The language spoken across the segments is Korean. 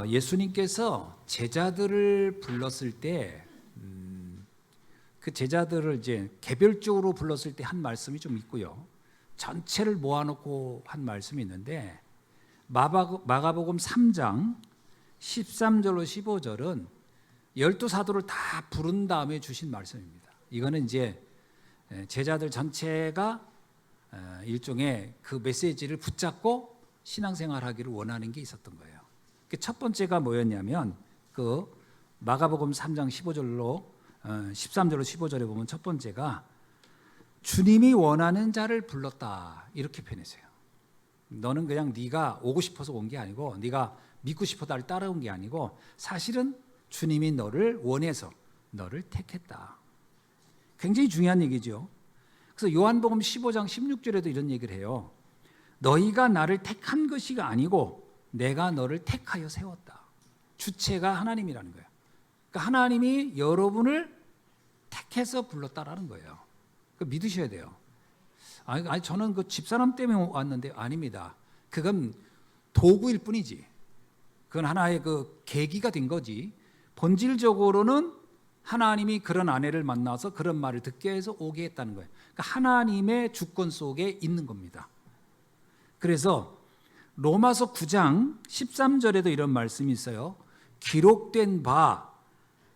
예수님께서 제자들을 불렀을 때, 그 제자들을 이제 개별적으로 불렀을 때 한 말씀이 좀 있고요. 전체를 모아놓고 한 말씀이 있는데, 마가복음 3장 13절로 15절은 12사도를 다 부른 다음에 주신 말씀입니다. 이거는 이제 제자들 전체가 일종의 그 메시지를 붙잡고 신앙생활하기를 원하는 게 있었던 거예요. 첫 번째가 뭐였냐면 그 마가복음 3장 13절로 15절에 보면 첫 번째가 주님이 원하는 자를 불렀다, 이렇게 표현했어요. 너는 그냥 네가 오고 싶어서 온 게 아니고, 네가 믿고 싶어 나를 따라온 게 아니고, 사실은 주님이 너를 원해서 너를 택했다. 굉장히 중요한 얘기죠. 그래서 요한복음 15장 16절에도 이런 얘기를 해요. 너희가 나를 택한 것이 아니고 내가 너를 택하여 세웠다. 주체가 하나님이라는 거예요. 그러니까 하나님이 여러분을 택해서 불렀다라는 거예요. 믿으셔야 돼요. 아니 저는 그 집사람 때문에 왔는데, 아닙니다. 그건 도구일 뿐이지. 그건 하나의 그 계기가 된 거지. 본질적으로는 하나님이 그런 아내를 만나서 그런 말을 듣게 해서 오게 했다는 거예요. 그러니까 하나님의 주권 속에 있는 겁니다. 그래서 로마서 9장 13절에도 이런 말씀이 있어요. 기록된 바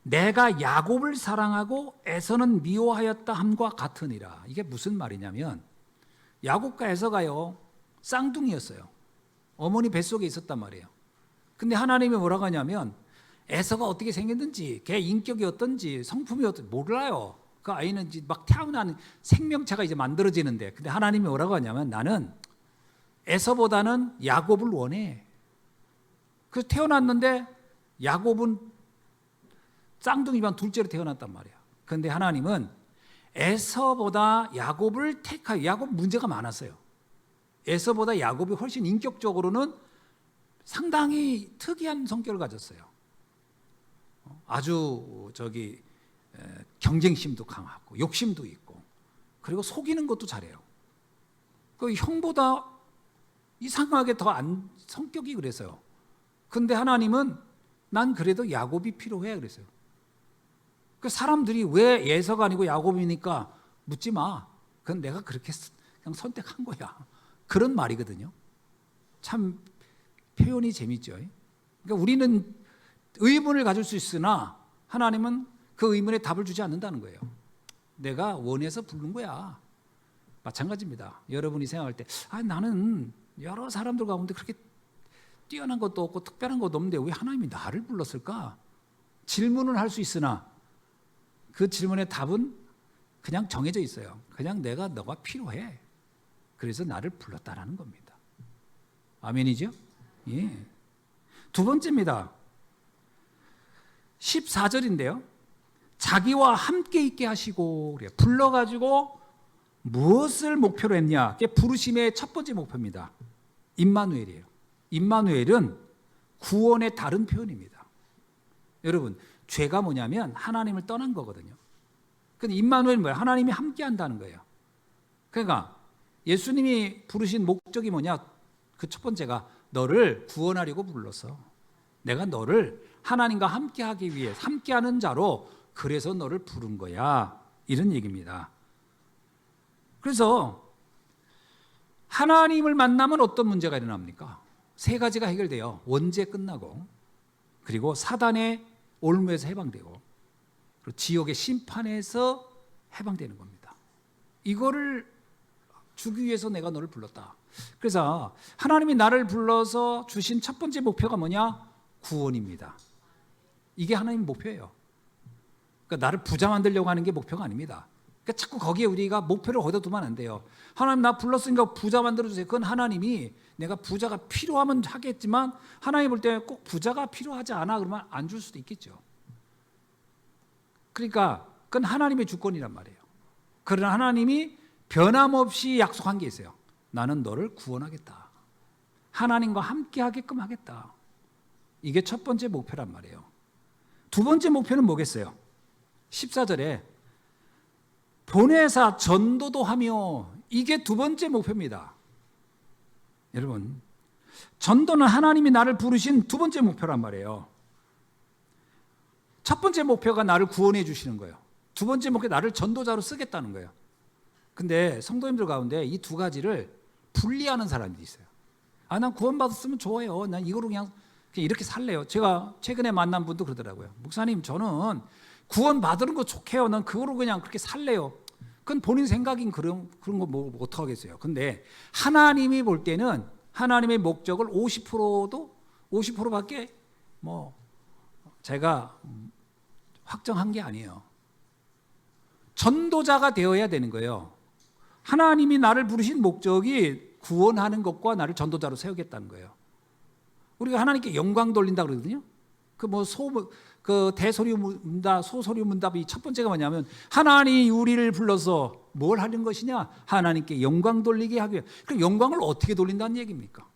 내가 야곱을 사랑하고 에서는 미워하였다 함과 같으니라. 이게 무슨 말이냐면, 야곱과 에서가요 쌍둥이였어요. 어머니 뱃속에 있었단 말이에요. 근데 하나님이 뭐라고 하냐면, 에서가 어떻게 생겼는지, 걔 인격이 어떤지, 성품이 어떤지 몰라요. 그 아이는 이제 막 태어나는 생명체가 이제 만들어지는데, 근데 하나님이 뭐라고 하냐면, 나는 에서보다는 야곱을 원해. 그래서 태어났는데 야곱은 쌍둥이만 둘째로 태어났단 말이야. 그런데 하나님은 에서보다 야곱을 택하여, 야곱 문제가 많았어요. 에서보다 야곱이 훨씬 인격적으로는 상당히 특이한 성격을 가졌어요. 아주 경쟁심도 강하고 욕심도 있고, 그리고 속이는 것도 잘해요. 그 형보다 이상하게 더 성격이 그래서요. 근데 하나님은 난 그래도 야곱이 필요해 그랬어요. 그 사람들이 왜 에서가 아니고 야곱이니까 묻지 마. 그건 내가 그렇게 그냥 선택한 거야. 그런 말이거든요. 참 표현이 재밌죠. 그러니까 우리는 의문을 가질 수 있으나 하나님은 그 의문에 답을 주지 않는다는 거예요. 내가 원해서 부른 거야. 마찬가지입니다. 여러분이 생각할 때, 나는 여러 사람들 가운데 그렇게 뛰어난 것도 없고 특별한 것도 없는데 왜 하나님이 나를 불렀을까? 질문은 할 수 있으나 그 질문의 답은 그냥 정해져 있어요. 그냥 너가 필요해. 그래서 나를 불렀다라는 겁니다. 아멘이죠? 예. 두 번째입니다. 14절인데요. 자기와 함께 있게 하시고, 그래요. 불러가지고 무엇을 목표로 했냐? 그게 부르심의 첫 번째 목표입니다. 임마누엘이에요. 임마누엘은 구원의 다른 표현입니다. 여러분, 죄가 뭐냐면 하나님을 떠난 거거든요. 근데 임마누엘은 뭐예요? 하나님이 함께 한다는 거예요. 그러니까 예수님이 부르신 목적이 뭐냐? 그 첫 번째가 너를 구원하려고 불렀어. 내가 너를 하나님과 함께하기 위해, 함께하는 자로 그래서 너를 부른 거야. 이런 얘기입니다. 그래서 하나님을 만나면 어떤 문제가 일어납니까? 세 가지가 해결돼요. 원죄 끝나고, 그리고 사단의 올무에서 해방되고, 그리고 지옥의 심판에서 해방되는 겁니다. 이거를 주기 위해서 내가 너를 불렀다. 그래서 하나님이 나를 불러서 주신 첫 번째 목표가 뭐냐? 구원입니다. 이게 하나님의 목표예요. 그러니까 나를 부자 만들려고 하는 게 목표가 아닙니다. 그러니까 자꾸 거기에 우리가 목표를 거기다 두면 안 돼요. 하나님 나 불렀으니까 부자 만들어주세요. 그건 하나님이 내가 부자가 필요하면 하겠지만, 하나님 볼 때 꼭 부자가 필요하지 않아 그러면 안 줄 수도 있겠죠. 그러니까 그건 하나님의 주권이란 말이에요. 그러나 하나님이 변함없이 약속한 게 있어요. 나는 너를 구원하겠다. 하나님과 함께 하게끔 하겠다. 이게 첫 번째 목표란 말이에요. 두 번째 목표는 뭐겠어요? 14절에 보내사 전도도 하며, 이게 두 번째 목표입니다. 여러분, 전도는 하나님이 나를 부르신 두 번째 목표란 말이에요. 첫 번째 목표가 나를 구원해 주시는 거예요. 두 번째 목표 나를 전도자로 쓰겠다는 거예요. 근데 성도님들 가운데 이 두 가지를 분리하는 사람들이 있어요. 난 구원받았으면 좋아요. 난 이거로 그냥 이렇게 살래요. 제가 최근에 만난 분도 그러더라고요. 목사님, 저는 구원받는 거 좋게요. 난 그거로 그냥 그렇게 살래요. 그건 본인 생각인 그런 거 뭐 어떡하겠어요. 근데 하나님이 볼 때는 하나님의 목적을 50%밖에 뭐 제가 확정한 게 아니에요. 전도자가 되어야 되는 거예요. 하나님이 나를 부르신 목적이 구원하는 것과 나를 전도자로 세우겠다는 거예요. 우리가 하나님께 영광 돌린다 그러거든요. 그 대소리문답, 소소리문답이 첫 번째가 뭐냐면 하나님이 우리를 불러서 뭘 하는 것이냐? 하나님께 영광 돌리게 하기 위해. 그럼 영광을 어떻게 돌린다는 얘기입니까?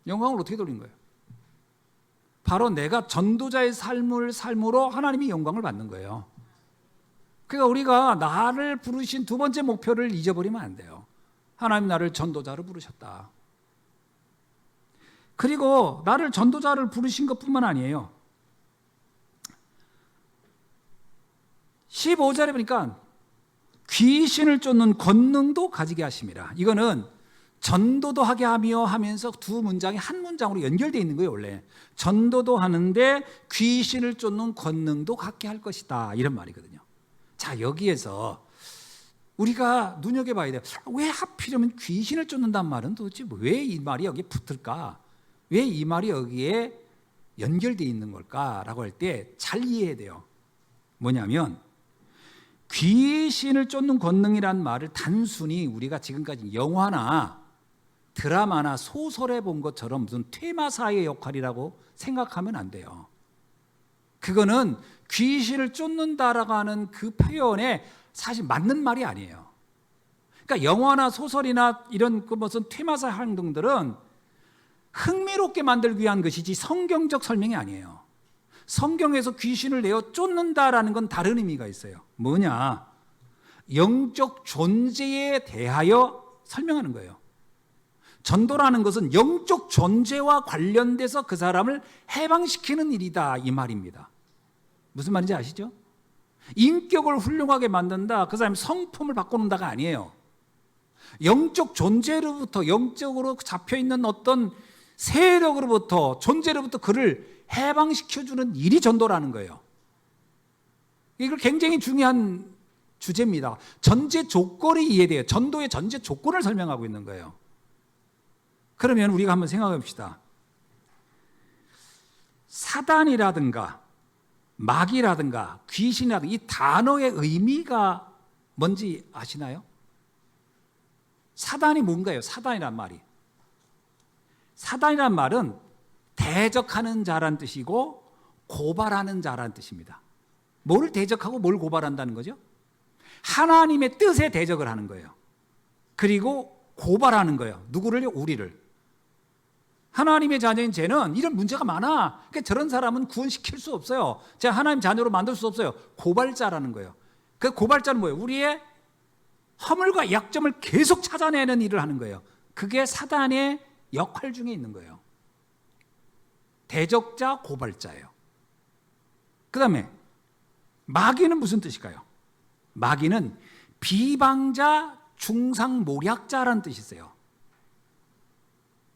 영광을 어떻게 돌린 거예요? 바로 내가 전도자의 삶으로 하나님이 영광을 받는 거예요. 그러니까 우리가 나를 부르신 두 번째 목표를 잊어버리면 안 돼요. 하나님 나를 전도자로 부르셨다. 그리고 나를 전도자를 부르신 것뿐만 아니에요. 15절에 보니까 귀신을 쫓는 권능도 가지게 하심이라. 이거는 전도도 하게 하며 하면서 두 문장이 한 문장으로 연결되어 있는 거예요. 원래 전도도 하는데 귀신을 쫓는 권능도 갖게 할 것이다, 이런 말이거든요. 자, 여기에서 우리가 눈여겨봐야 돼요. 왜 하필이면 귀신을 쫓는다는 말은 도대체 왜 이 말이 여기에 붙을까? 왜 이 말이 여기에 연결되어 있는 걸까라고 할 때 잘 이해해야 돼요. 뭐냐면 귀신을 쫓는 권능이란 말을 단순히 우리가 지금까지 영화나 드라마나 소설에 본 것처럼 무슨 퇴마사의 역할이라고 생각하면 안 돼요. 그거는 귀신을 쫓는다라고 하는 그 표현에 사실 맞는 말이 아니에요. 그러니까 영화나 소설이나 이런 그 무슨 퇴마사 행동들은 흥미롭게 만들기 위한 것이지 성경적 설명이 아니에요. 성경에서 귀신을 내어 쫓는다라는 건 다른 의미가 있어요. 뭐냐? 영적 존재에 대하여 설명하는 거예요. 전도라는 것은 영적 존재와 관련돼서 그 사람을 해방시키는 일이다, 이 말입니다. 무슨 말인지 아시죠? 인격을 훌륭하게 만든다, 그 사람의 성품을 바꿔놓는다가 아니에요. 영적 존재로부터, 영적으로 잡혀있는 어떤 세력으로부터, 존재로부터 그를 해방시켜주는 일이 전도라는 거예요. 이걸 굉장히 중요한 주제입니다. 전제 조건이 이해돼요. 전도의 전제 조건을 설명하고 있는 거예요. 그러면 우리가 한번 생각해 봅시다. 사단이라든가 마귀라든가 귀신이라든가 이 단어의 의미가 뭔지 아시나요? 사단이 뭔가요? 사단이란 말이. 사단이란 말은 대적하는 자란 뜻이고 고발하는 자란 뜻입니다. 뭘 대적하고 뭘 고발한다는 거죠? 하나님의 뜻에 대적을 하는 거예요. 그리고 고발하는 거예요. 누구를요? 우리를. 하나님의 자녀인 쟤는 이런 문제가 많아. 그러니까 저런 사람은 구원시킬 수 없어요. 제가 하나님 자녀로 만들 수 없어요. 고발자라는 거예요. 그 고발자는 뭐예요? 우리의 허물과 약점을 계속 찾아내는 일을 하는 거예요. 그게 사단의 역할 중에 있는 거예요. 대적자, 고발자예요. 그 다음에 마귀는 무슨 뜻일까요? 마귀는 비방자, 중상모략자라는 뜻이 있어요.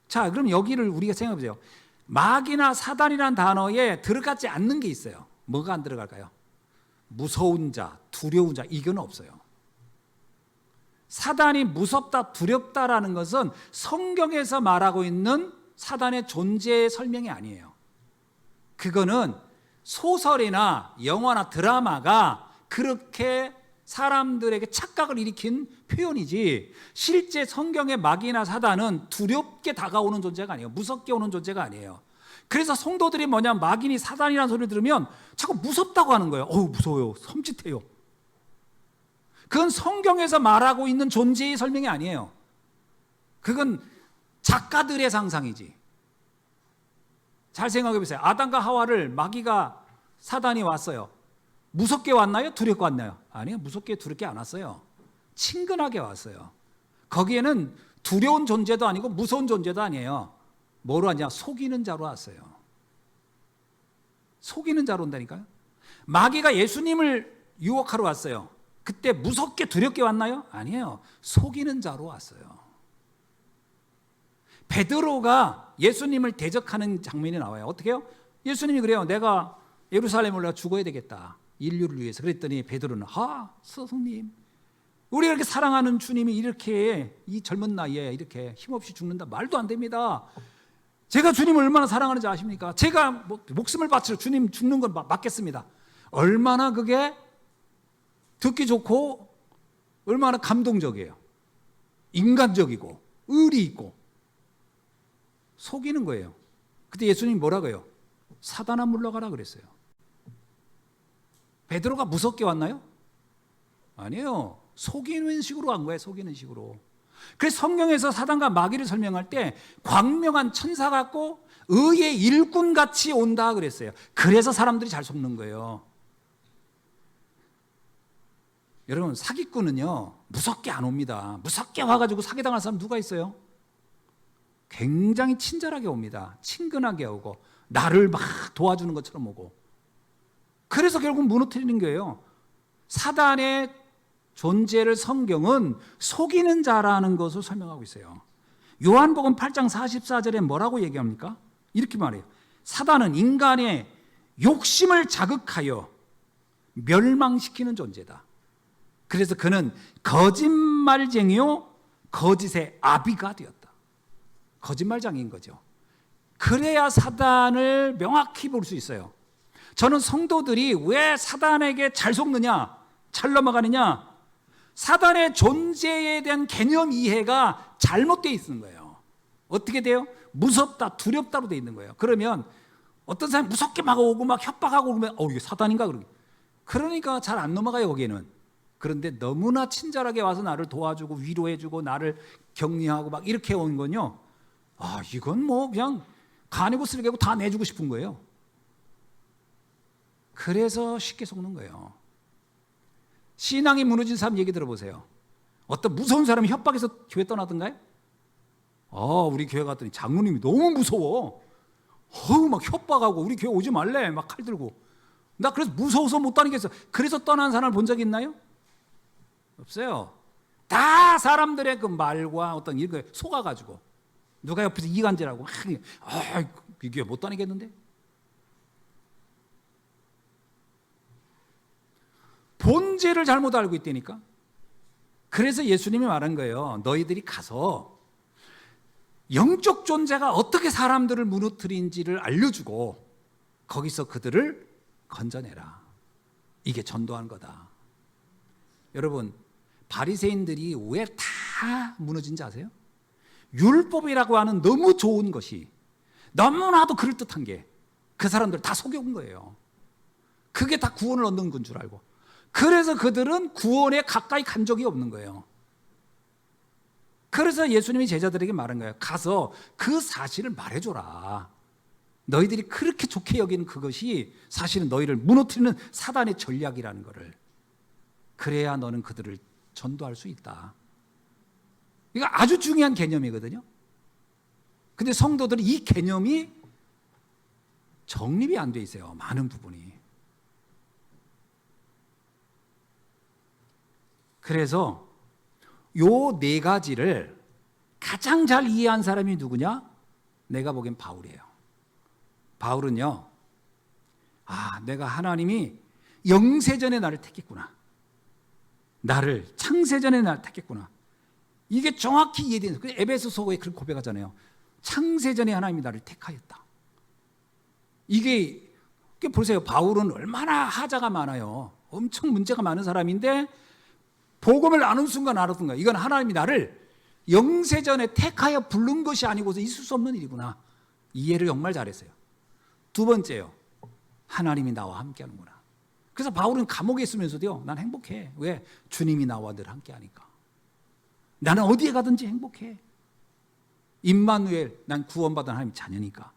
자, 그럼 여기를 우리가 생각해 보세요. 마귀나 사단이라는 단어에 들어가지 않는 게 있어요. 뭐가 안 들어갈까요? 무서운 자, 두려운 자, 이건 없어요. 사단이 무섭다, 두렵다라는 것은 성경에서 말하고 있는 사단의 존재의 설명이 아니에요. 그거는 소설이나 영화나 드라마가 그렇게 사람들에게 착각을 일으킨 표현이지, 실제 성경의 마귀나 사단은 두렵게 다가오는 존재가 아니에요. 무섭게 오는 존재가 아니에요. 그래서 성도들이 뭐냐, 마귀니 사단이라는 소리를 들으면 자꾸 무섭다고 하는 거예요. 어우, 무서워요. 섬찟해요. 그건 성경에서 말하고 있는 존재의 설명이 아니에요. 그건 작가들의 상상이지. 잘 생각해 보세요. 아담과 하와를 마귀가, 사단이 왔어요. 무섭게 왔나요? 두렵게 왔나요? 아니요. 무섭게 두렵게 안 왔어요. 친근하게 왔어요. 거기에는 두려운 존재도 아니고 무서운 존재도 아니에요. 뭐로 하냐? 속이는 자로 왔어요. 속이는 자로 온다니까요. 마귀가 예수님을 유혹하러 왔어요. 그때 무섭게 두렵게 왔나요? 아니에요. 속이는 자로 왔어요. 베드로가 예수님을 대적하는 장면이 나와요. 어떻게 해요? 예수님이 그래요. 내가 예루살렘에 올라 죽어야 되겠다. 인류를 위해서. 그랬더니 베드로는 스승님, 우리가 이렇게 사랑하는 주님이 이렇게 이 젊은 나이에 이렇게 힘없이 죽는다. 말도 안 됩니다. 제가 주님을 얼마나 사랑하는지 아십니까? 제가 목숨을 바쳐 주님 죽는 건 맞겠습니다. 얼마나 그게 듣기 좋고 얼마나 감동적이에요. 인간적이고 의리 있고. 속이는 거예요. 그때 예수님이 뭐라고요? 사단아 물러가라 그랬어요. 베드로가 무섭게 왔나요? 아니에요. 속이는 식으로 간 거예요. 속이는 식으로. 그래서 성경에서 사단과 마귀를 설명할 때 광명한 천사 같고 의의 일꾼 같이 온다 그랬어요. 그래서 사람들이 잘 속는 거예요. 여러분, 사기꾼은요 무섭게 안 옵니다. 무섭게 와가지고 사기당할 사람 누가 있어요? 굉장히 친절하게 옵니다. 친근하게 오고 나를 막 도와주는 것처럼 오고. 그래서 결국 무너뜨리는 거예요. 사단의 존재를 성경은 속이는 자라는 것을 설명하고 있어요. 요한복음 8장 44절에 뭐라고 얘기합니까? 이렇게 말해요. 사단은 인간의 욕심을 자극하여 멸망시키는 존재다. 그래서 그는 거짓말쟁이요 거짓의 아비가 되었다. 거짓말장인 거죠. 그래야 사단을 명확히 볼 수 있어요. 저는 성도들이 왜 사단에게 잘 속느냐, 잘 넘어가느냐, 사단의 존재에 대한 개념 이해가 잘못되어 있는 거예요. 어떻게 돼요? 무섭다, 두렵다로 되어 있는 거예요. 그러면 어떤 사람이 무섭게 막 오고 막 협박하고 그러면 이게 사단인가? 그러니까 잘 안 넘어가요, 거기에는. 그런데 너무나 친절하게 와서 나를 도와주고 위로해주고 나를 격려하고 막 이렇게 온 건요, 이건 뭐 그냥 간이고 쓸개고 다 내주고 싶은 거예요. 그래서 쉽게 속는 거예요. 신앙이 무너진 사람 얘기 들어보세요. 어떤 무서운 사람이 협박해서 교회 떠나던가요? 우리 교회 갔더니 장로님이 너무 무서워. 막 협박하고 우리 교회 오지 말래. 막 칼 들고. 나 그래서 무서워서 못 다니겠어. 그래서 떠난 사람을 본 적 있나요? 없어요. 다 사람들의 그 말과 어떤 이런 거에 속아가지고 누가 옆에서 이간질하고 이 교회 못 다니겠는데? 본질을 잘못 알고 있다니까. 그래서 예수님이 말한 거예요. 너희들이 가서 영적 존재가 어떻게 사람들을 무너뜨린지를 알려주고 거기서 그들을 건져내라. 이게 전도한 거다. 여러분, 바리새인들이 왜 다 무너진지 아세요? 율법이라고 하는 너무 좋은 것이 너무나도 그럴듯한 게 그 사람들 다 속여온 거예요. 그게 다 구원을 얻는 건 줄 알고. 그래서 그들은 구원에 가까이 간 적이 없는 거예요. 그래서 예수님이 제자들에게 말한 거예요. 가서 그 사실을 말해줘라. 너희들이 그렇게 좋게 여기는 그것이 사실은 너희를 무너뜨리는 사단의 전략이라는 것을. 그래야 너는 그들을 전도할 수 있다. 이거 아주 중요한 개념이거든요. 근데 성도들은 이 개념이 정립이 안 돼 있어요. 많은 부분이. 그래서 요 네 가지를 가장 잘 이해한 사람이 누구냐? 내가 보기엔 바울이에요. 바울은요, 내가 하나님이 영세전에 나를 택했구나. 나를 창세전에 나를 택했구나. 이게 정확히 이해되는 거예요. 에베소서에 그런 고백하잖아요. 창세전에 하나님이 나를 택하였다. 이게 보세요. 바울은 얼마나 하자가 많아요. 엄청 문제가 많은 사람인데 복음을 아는 순간 알았던 거야. 이건 하나님이 나를 영세전에 택하여 부른 것이 아니고서 있을 수 없는 일이구나. 이해를 정말 잘했어요. 두 번째요. 하나님이 나와 함께 하는구나. 그래서 바울은 감옥에 있으면서도요, 난 행복해. 왜? 주님이 나와 늘 함께 하니까. 나는 어디에 가든지 행복해. 임마누엘, 난 구원받은 하나님 자녀니까.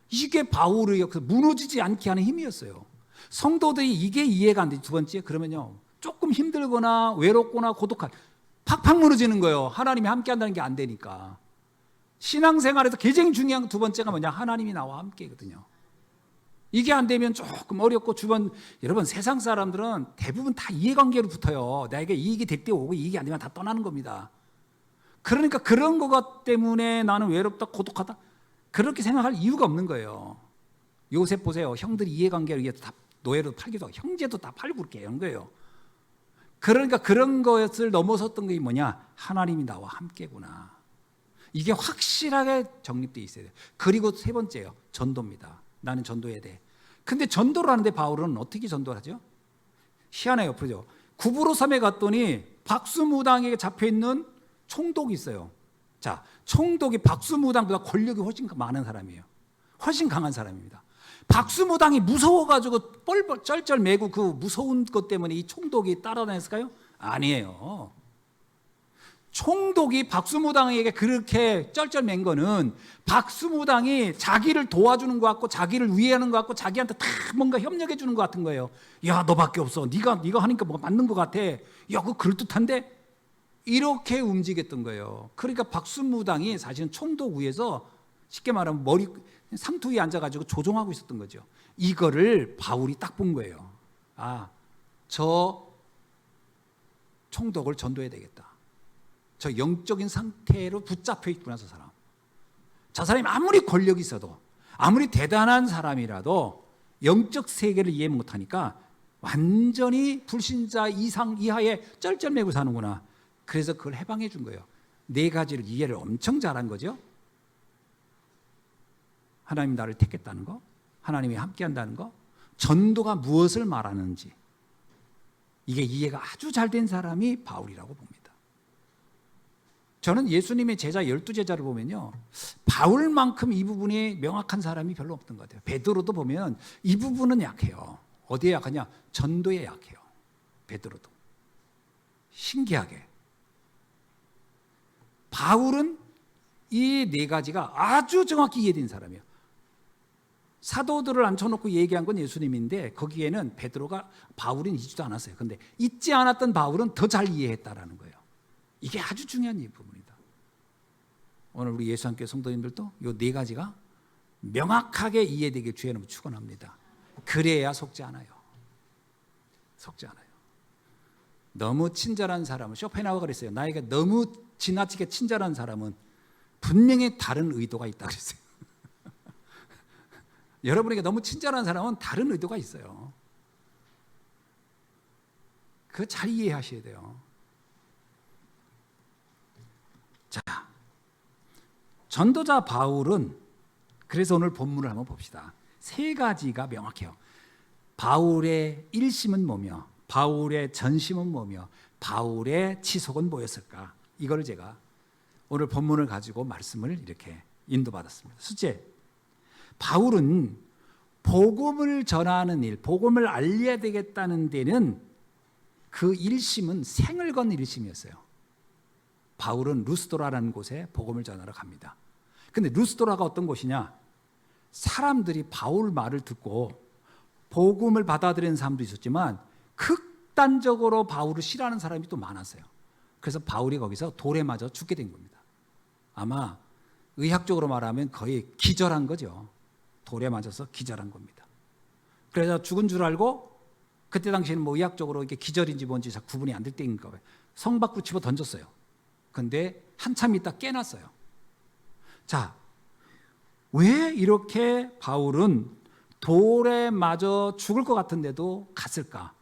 이게 바울의 무너지지 않게 하는 힘이었어요. 성도들이 이게 이해가 안 돼. 두 번째, 그러면요, 조금 힘들거나 외롭거나 고독한, 팍팍 무너지는 거예요. 하나님이 함께 한다는 게 안 되니까. 신앙생활에서 가장 중요한 두 번째가 뭐냐? 하나님이 나와 함께거든요. 이게 안 되면 조금 어렵고 여러분 세상 사람들은 대부분 다 이해관계로 붙어요. 나에게 이익이 될 때 오고 이익이 안 되면 다 떠나는 겁니다. 그러니까 그런 것 때문에 나는 외롭다 고독하다 그렇게 생각할 이유가 없는 거예요. 요셉 보세요. 형들이 이해관계로 위해서 다 노예로 팔기도 하고 형제도 다 팔고 그렇게 한 거예요. 그러니까 그런 것을 넘어섰던 게 뭐냐? 하나님이 나와 함께구나. 이게 확실하게 정립되어 있어야 돼요. 그리고 세 번째요. 전도입니다. 나는 전도해야 돼. 근데 전도를 하는데 바울은 어떻게 전도를 하죠? 희한해요. 그죠? 구브로 섬에 갔더니 박수무당에게 잡혀있는 총독이 있어요. 자, 총독이 박수무당보다 권력이 훨씬 많은 사람이에요. 훨씬 강한 사람입니다. 박수무당이 무서워가지고 뻘뻘 쩔쩔 매고 그 무서운 것 때문에 이 총독이 따라다녔을까요? 아니에요. 총독이 박수무당에게 그렇게 쩔쩔맨 거는 박수무당이 자기를 도와주는 것 같고 자기를 위하는 것 같고 자기한테 다 뭔가 협력해 주는 것 같은 거예요. 야, 너밖에 없어. 네가 하니까 뭐가 맞는 것 같아. 야, 그거 그럴듯한데? 이렇게 움직였던 거예요. 그러니까 박수무당이 사실은 총독 위에서 쉽게 말하면 상투 위에 앉아가지고 조종하고 있었던 거죠. 이거를 바울이 딱 본 거예요. 아, 저 총독을 전도해야 되겠다. 저 영적인 상태로 붙잡혀 있구나, 저 사람. 저 사람이 아무리 권력이 있어도 아무리 대단한 사람이라도 영적 세계를 이해 못하니까 완전히 불신자 이하에 쩔쩔매고 사는구나. 그래서 그걸 해방해 준 거예요. 네 가지를 이해를 엄청 잘한 거죠. 하나님이 나를 택했다는 거, 하나님이 함께한다는 거, 전도가 무엇을 말하는지 이게 이해가 아주 잘 된 사람이 바울이라고 봅니다. 저는 예수님의 제자 12제자를 보면요, 바울만큼 이 부분이 명확한 사람이 별로 없던 것 같아요. 베드로도 보면 이 부분은 약해요. 어디에 약하냐? 전도에 약해요. 베드로도. 신기하게 바울은 이 네 가지가 아주 정확히 이해된 사람이에요. 사도들을 앉혀놓고 얘기한 건 예수님인데 거기에는 바울은 잊지도 않았어요. 그런데 잊지 않았던 바울은 더 잘 이해했다라는 거예요. 이게 아주 중요한 이 부분이다. 오늘 우리 예수함께 성도님들도 이 네 가지가 명확하게 이해되길 주의 이름으로 축원합니다. 그래야 속지 않아요. 속지 않아요. 너무 친절한 사람은, 쇼펜하우어가 그랬어요. 나에게 너무 지나치게 친절한 사람은 분명히 다른 의도가 있다 그랬어요. 여러분에게 너무 친절한 사람은 다른 의도가 있어요. 그거 잘 이해하셔야 돼요. 자, 전도자 바울은 그래서 오늘 본문을 한번 봅시다. 세 가지가 명확해요. 바울의 일심은 뭐며, 바울의 전심은 뭐며, 바울의 치속은 뭐였을까? 이걸 제가 오늘 본문을 가지고 말씀을 이렇게 인도받았습니다. 첫째, 바울은 복음을 전하는 일, 복음을 알려야 되겠다는 데는 그 일심은 생을 건 일심이었어요. 바울은 루스도라라는 곳에 복음을 전하러 갑니다. 근데 루스도라가 어떤 곳이냐? 사람들이 바울 말을 듣고 복음을 받아들이는 사람도 있었지만 극단적으로 바울을 싫어하는 사람이 또 많았어요. 그래서 바울이 거기서 돌에 맞아 죽게 된 겁니다. 아마 의학적으로 말하면 거의 기절한 거죠. 돌에 맞아서 기절한 겁니다. 그래서 죽은 줄 알고 그때 당시에는 뭐 의학적으로 이게 기절인지 뭔지 잘 구분이 안 될 때인 거예요. 성 밖으로 집어 던졌어요. 근데 한참 있다 깨났어요. 자, 왜 이렇게 바울은 돌에 맞아 죽을 것 같은데도 갔을까?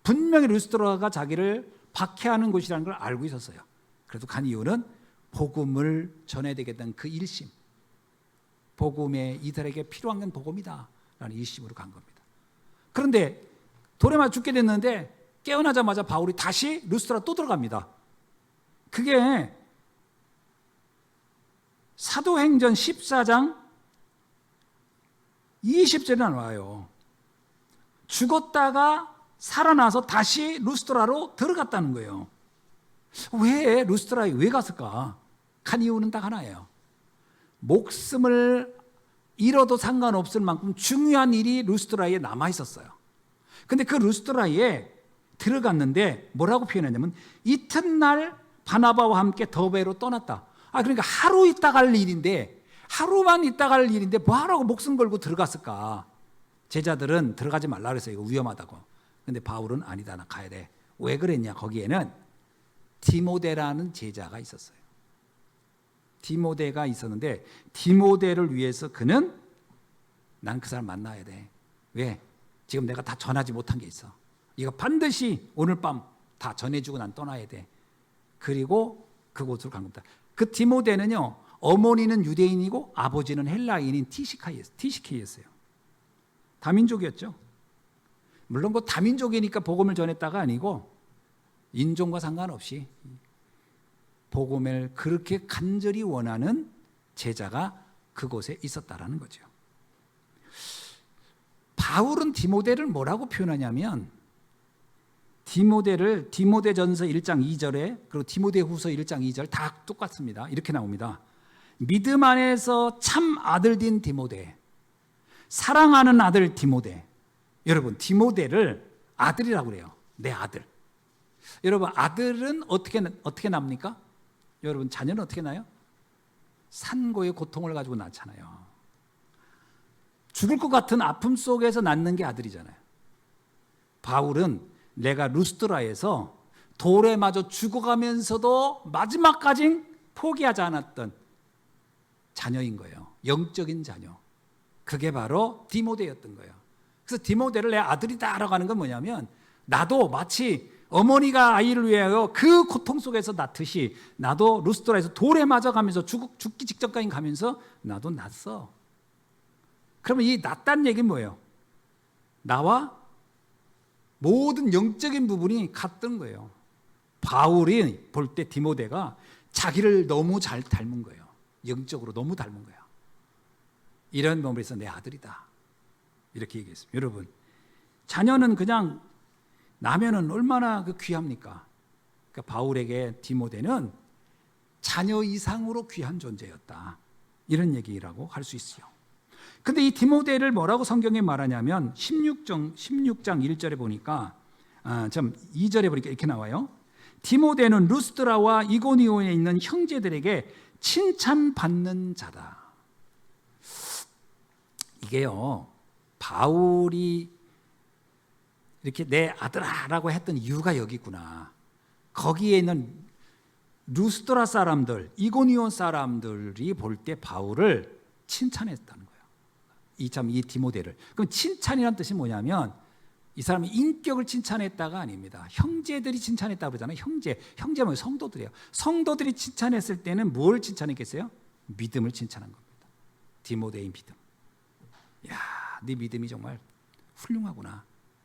분명히 루스드라가 자기를 박해하는 곳이라는 걸 알고 있었어요. 그래도 간 이유는 복음을 전해야 되겠다는 그 일심, 복음에 이들에게 필요한 건 복음이다 라는 일심으로 간 겁니다. 그런데 돌에 맞아 죽게 됐는데 깨어나자마자 바울이 다시 루스드라 또 들어갑니다. 그게 사도행전 14장 20절에 나와요. 죽었다가 살아나서 다시 루스드라로 들어갔다는 거예요. 왜 루스드라에 왜 갔을까? 간 이유는 딱 하나예요. 목숨을 잃어도 상관없을 만큼 중요한 일이 루스드라에 남아 있었어요. 근데 그 루스드라에 들어갔는데 뭐라고 표현했냐면 이튿날 바나바와 함께 더베로 떠났다. 그러니까 하루 있다 갈 일인데, 하루만 있다 갈 일인데 뭐하라고 목숨 걸고 들어갔을까? 제자들은 들어가지 말라 그랬어요. 이거 위험하다고. 근데 바울은 아니다, 나 가야 돼. 왜 그랬냐? 거기에는 디모데라는 제자가 있었어요. 디모데가 있었는데 디모데를 위해서 그는 난 그 사람 만나야 돼. 왜? 지금 내가 다 전하지 못한 게 있어. 이거 반드시 오늘 밤 다 전해주고 난 떠나야 돼. 그리고 그곳으로 간 겁니다. 그 디모데는요, 어머니는 유대인이고 아버지는 헬라인인 TCK였어요. 다민족이었죠. 물론 그 다민족이니까 복음을 전했다가 아니고 인종과 상관없이 복음을 그렇게 간절히 원하는 제자가 그곳에 있었다라는 거죠. 바울은 디모데를 뭐라고 표현하냐면 디모데전서 1장 2절에 그리고 디모데후서 1장 2절 다 똑같습니다. 이렇게 나옵니다. 믿음 안에서 참 아들된 디모데, 사랑하는 아들 디모데. 여러분, 디모데를 아들이라고 그래요. 내 아들. 여러분, 아들은 어떻게 납니까? 여러분, 자녀는 어떻게 나요? 산고의 고통을 가지고 낳잖아요. 죽을 것 같은 아픔 속에서 낳는 게 아들이잖아요. 바울은 내가 루스드라에서 돌에 맞아 죽어가면서도 마지막까지 포기하지 않았던 자녀인 거예요. 영적인 자녀. 그게 바로 디모데였던 거예요. 그래서 디모데를 내 아들이다라고 하는 건 뭐냐면, 나도 마치 어머니가 아이를 위하여 그 고통 속에서 낳듯이 나도 루스드라에서 돌에 맞아가면서 죽기 직전까지 가면서 나도 낳았어. 그러면 이 낳았다는 얘기는 뭐예요? 나와 모든 영적인 부분이 같던 거예요. 바울이 볼 때 디모데가 자기를 너무 잘 닮은 거예요. 영적으로 너무 닮은 거예요. 이런 몸에서 내 아들이다, 이렇게 얘기했습니다. 여러분, 자녀는 그냥 나면은 얼마나 귀합니까? 그러니까 바울에게 디모데는 자녀 이상으로 귀한 존재였다, 이런 얘기라고 할 수 있어요. 근데 이 디모데를 뭐라고 성경에 말하냐면 16장 1절에 보니까 2절에 보니까 이렇게 나와요. 디모데는 루스드라와 이고니온에 있는 형제들에게 칭찬받는 자다. 이게요, 바울이 이렇게 내 아들아라고 했던 이유가 여기 있구나. 거기에 있는 루스드라 사람들, 이고니온 사람들이 볼 때 바울을 칭찬했다는 거예요. 이 디모데를. 그럼 칭찬이란 뜻이 뭐냐면 이 사람이 인격을 칭찬했다가 아닙니다. 형제들이 칭찬했다고 그러잖아요. 형제 뭐예요? 성도들이에요. 성도들이 칭찬했을 때는 뭘 칭찬했겠어요? 믿음을 칭찬한 겁니다. 디모데의 믿음. 야, 네 믿음이 정말 훌륭하구나.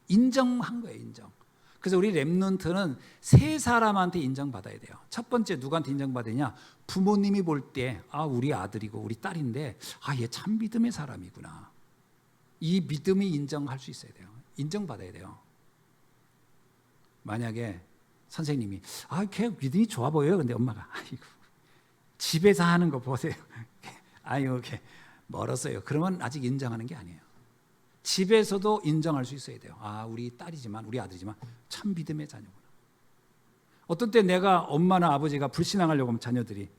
인정한 거예요, 인정. 그래서 우리 렘넌트는 세 사람한테 인정받아야 돼요. 첫 번째, 누구한테 인정받으냐? 부모님이 볼 때, 우리 아들이고 우리 딸인데, 얘 참 믿음의 사람이구나. 이 믿음이 인정할 수 있어야 돼요. 인정받아야 돼요. 만약에 선생님이, 걔 믿음이 좋아 보여요. 근데 엄마가, 집에서 하는 거 보세요. 걔 멀었어요. 그러면 아직 인정하는 게 아니에요. 집에서도 인정할 수 있어야 돼요. 우리 딸이지만, 우리 아들이지만 참 믿음의 자녀구나. 어떤 때 내가 엄마나 아버지가 불신앙하려고 하면 자녀들이,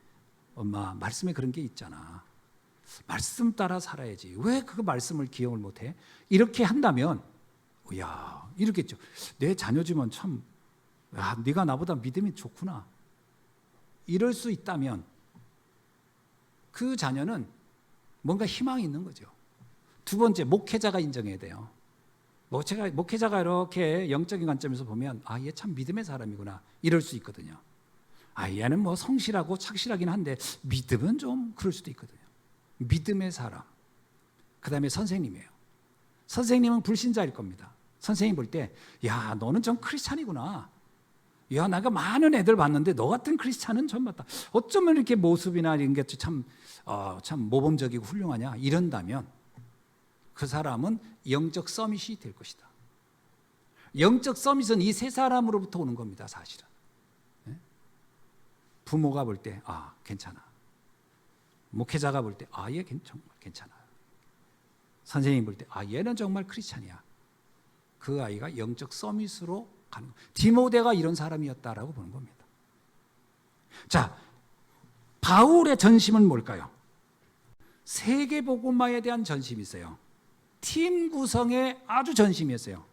엄마, 말씀에 그런 게 있잖아. 말씀 따라 살아야지. 왜 그 말씀을 기억을 못해? 이렇게 한다면, 이렇겠죠. 내 자녀지만 참, 네가 나보다 믿음이 좋구나. 이럴 수 있다면 그 자녀는 뭔가 희망이 있는 거죠. 두 번째, 목회자가 인정해야 돼요. 목회자가 이렇게 영적인 관점에서 보면 얘 참 믿음의 사람이구나, 이럴 수 있거든요. 얘는 뭐 성실하고 착실하긴 한데 믿음은 좀 그럴 수도 있거든요. 믿음의 사람. 그 다음에 선생님이에요. 선생님은 불신자일 겁니다. 선생님 볼 때, 너는 좀 크리스찬이구나. 내가 많은 애들 봤는데 너 같은 크리스찬은 처음 봤다. 어쩌면 이렇게 모습이나 이런 게 참 모범적이고 훌륭하냐, 이런다면 그 사람은 영적 서밋이 될 것이다. 영적 서밋은 이 세 사람으로부터 오는 겁니다, 사실은. 부모가 볼 때, 괜찮아. 목회자가 볼 때, 얘 정말 괜찮아. 선생님이 볼 때, 얘는 정말 크리스찬이야. 그 아이가 영적 서밋으로 가는 거예요. 디모데가 이런 사람이었다라고 보는 겁니다. 자, 바울의 전심은 뭘까요? 세계복음화에 대한 전심이 있어요. 팀 구성에 아주 전심이었어요.